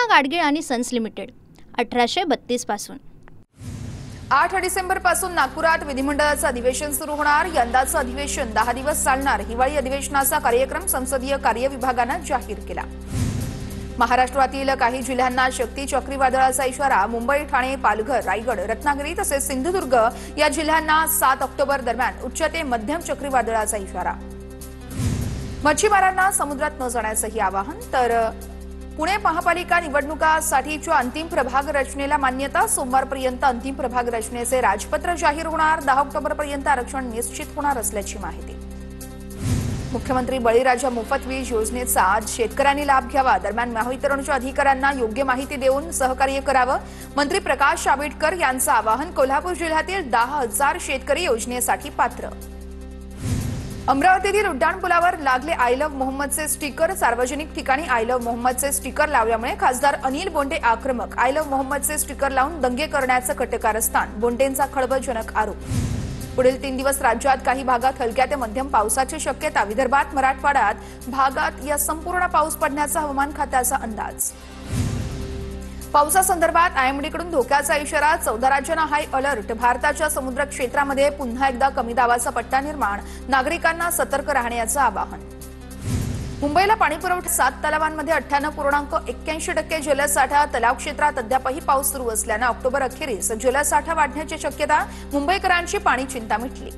पूना गाडगीळ आणि sons limited 1832 पासून 8 डिसेंबर पासून नागपुरात विधिमंडळाचं अधिवेशन सुरू होणार। यंदाचं अधिवेशन 10 दिवस चालणार। हिवाळी अधिवेशनाचा कार्यक्रम संसदीय कार्य विभागानं जाहीर केला। महाराष्ट्रातील काही जिल्ह्यांना शक्ती चक्रीवादळाचा इशारा। मुंबई, ठाणे, पालघर, रायगड, रत्नागिरी तसेच सिंधुदुर्ग या जिल्ह्यांना 7 ऑक्टोबर दरम्यान उच्च ते मध्यम चक्रीवादळाचा इशारा। मच्छीमारांना समुद्रात न जाण्याचंही आवाहन। तर पुणे महापालिका निवडणुकासाठीच्या अंतिम प्रभाग रचनेला मान्यता। सोमवारपर्यंत अंतिम प्रभाग रचनेचे राजपत्र जाहीर होणार। 10 ऑक्टोबरपर्यंत आरक्षण निश्चित होणार असल्याची माहिती। मुख्यमंत्री बळीराजा मोफत वीज योजनेचा आज शेतकऱ्यांनी लाभ घ्यावा। दरम्यान महावितरणच्या अधिकाऱ्यांना योग्य माहिती देऊन सहकार्य करावं। मंत्री प्रकाश आंबेडकर यांचं आवाहन। कोल्हापूर जिल्ह्यातील 10,000 शेतकरी योजनेसाठी पात्र। अमरावतीतील उड्डाणपुलावर लागले आय लव्ह मोहम्मदचे स्टिकर। सार्वजनिक ठिकाणी आय लव्ह मोहम्मदचे स्टिकर लावल्यामुळे खासदार अनिल बोंडे आक्रमक। आय लव्ह मोहम्मदचे स्टिकर लावून दंगे करण्याचं कटकारस्थान। बोंडेंचा खळबळजनक आरोप। पुढील 3 दिवस राज्यात काही भागात हलक्या ते मध्यम पावसाची शक्यता। विदर्भात, मराठवाड्यात भागात या संपूर्ण पाऊस पडण्याचा हवामान खात्याचा अंदाज। पावसासंदर्भात आयएमडीकडून धोक्याचा इशारा। 14 राज्यांना हाय अलर्ट। भारताच्या समुद्र क्षेत्रामध्ये पुन्हा एकदा कमी दाबाचा पट्टा निर्माण। नागरिकांना सतर्क राहण्याचं आवाहन। मुंबईला पाणीपुरवठा 7 तलावांमध्ये 98.81% जलसाठा। तलाव क्षेत्रात अद्यापही पाऊस सुरू असल्यानं ऑक्टोबर अखेरीस जलसाठा वाढण्याची शक्यता। मुंबईकरांची पाणी चिंता मिटली।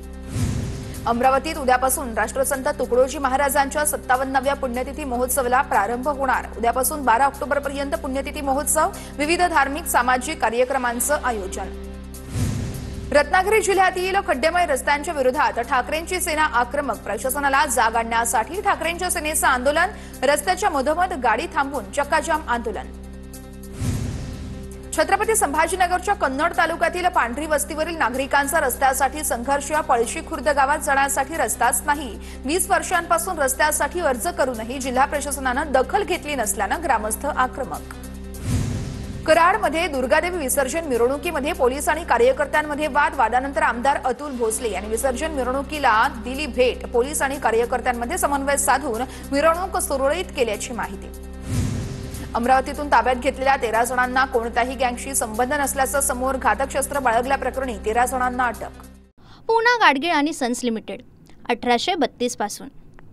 अमरावतीत उद्यापासून राष्ट्रसंत तुकडोजी महाराजांच्या 57व्या पुण्यतिथी महोत्सवाला प्रारंभ होणार। उद्यापासून 12 ऑक्टोबरपर्यंत पुण्यतिथी महोत्सव। विविध धार्मिक सामाजिक कार्यक्रमांचं आयोजन। रत्नागिरी जिल्ह्यातील खड्डेमय रस्त्यांच्या विरोधात ठाकरेंची सेना आक्रमक। प्रशासनाला जाग आणण्यासाठी ठाकरेंच्या सेनेचं आंदोलन। रस्त्याच्या मधोमध गाडी थांबवून चक्काजाम आंदोलन। छत्रपती संभाजीनगरच्या कन्नड तालुक्यातील पांढरी वस्तीवरील नागरिकांचा रस्त्यासाठी संघर्ष। पळशी खुर्द गावात जाण्यासाठी रस्ताच नाही। 20 वर्षांपासून रस्त्यासाठी अर्ज करूनही जिल्हा प्रशासनानं दखल घेतली नसल्यानं ग्रामस्थ आक्रमक। कराडमध्ये दुर्गादेवी विसर्जन मिरवणुकीमध्ये पोलीस आणि कार्यकर्त्यांमध्ये वाद। वादानंतर आमदार अतुल भोसले यांनी विसर्जन मिरवणुकीला दिली भेट। पोलीस आणि कार्यकर्त्यांमध्ये समन्वय साधून मिरवणूक सुरळीत केल्याची माहिती। अमरावतीतून ताब्यात घेतलेल्या 13 जणांना कोणत्याही गँगशी संबंध नसल्याचं समोर। घातक शस्त्र बाळगल्याप्रकरणी 13 जणांना अटक। पूना गाडगीळ आणि सन्स लिमिटेड 1832 पासून